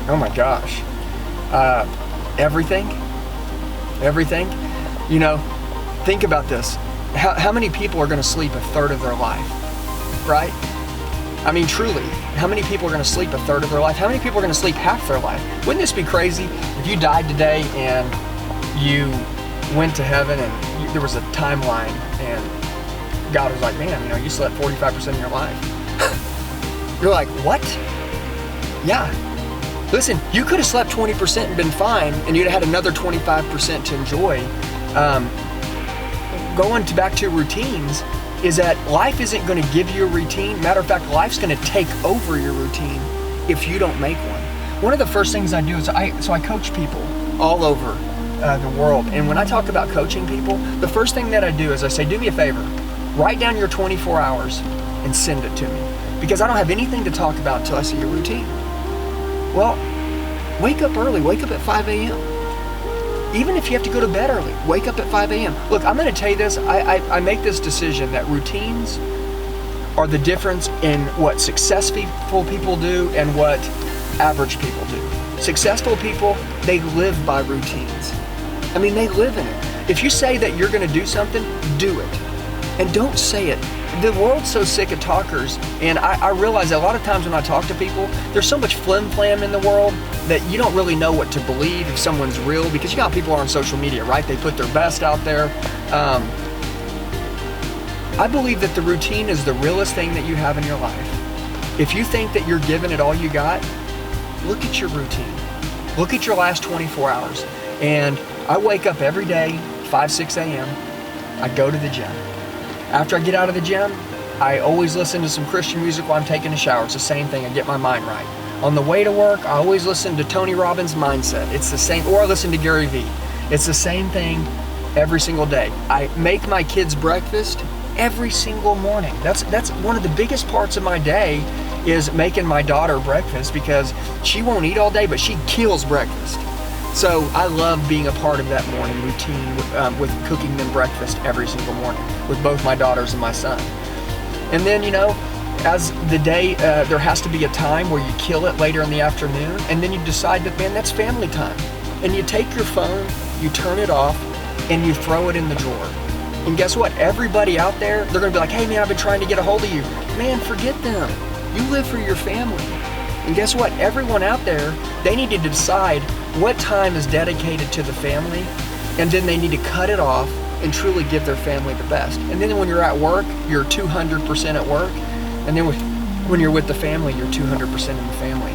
Oh my gosh. Everything. You know, think about this. How many people are going to sleep a third of their life, right? I mean, truly, how many people are going to sleep a third of their life? How many people are going to sleep half their life? Wouldn't this be crazy if you died today and you went to heaven and there was a timeline and God was like, man, you know, you slept 45% of your life. You're like, what? Yeah. Listen, you could have slept 20% and been fine, and you'd have had another 25% to enjoy. Going back to routines is that life isn't going to give you a routine. Matter of fact, life's going to take over your routine if you don't make one. One of the first things I do is I coach people all over the world. And when I talk about coaching people, the first thing that I do is I say, do me a favor, write down your 24 hours and send it to me. Because I don't have anything to talk about until I see your routine. Well, wake up early, wake up at 5 a.m. Even if you have to go to bed early, wake up at 5 a.m. Look, I'm going to tell you this, I make this decision that routines are the difference in what successful people do and what average people do. Successful people, they live by routines. I mean, they live in it. If you say that you're going to do something, do it. And don't say it. The world's so sick of talkers, and I realize that a lot of times when I talk to people, there's so much flim-flam in the world that you don't really know what to believe if someone's real, because you got people on social media, right? They put their best out there. I believe that the routine is the realest thing that you have in your life. If you think that you're giving it all you got, look at your routine. Look at your last 24 hours. And I wake up every day, 5, 6 a.m. I go to the gym. After I get out of the gym, I always listen to some Christian music while I'm taking a shower. It's the same thing, I get my mind right. On the way to work, I always listen to Tony Robbins' Mindset. It's the same, or I listen to Gary Vee. It's the same thing every single day. I make my kids breakfast every single morning. That's one of the biggest parts of my day, is making my daughter breakfast, because she won't eat all day, but she kills breakfast. So I love being a part of that morning routine with cooking them breakfast every single morning with both my daughters and my son. And then, you know, as the day, there has to be a time where you kill it later in the afternoon, and then you decide that, man, that's family time. And you take your phone, you turn it off, and you throw it in the drawer. And guess what? Everybody out there, they're gonna be like, hey man, I've been trying to get a hold of you. Man, forget them. You live for your family. And guess what? Everyone out there, they need to decide what time is dedicated to the family, and then they need to cut it off and truly give their family the best. And then when you're at work, you're 200% at work. And then when you're with the family, you're 200% in the family.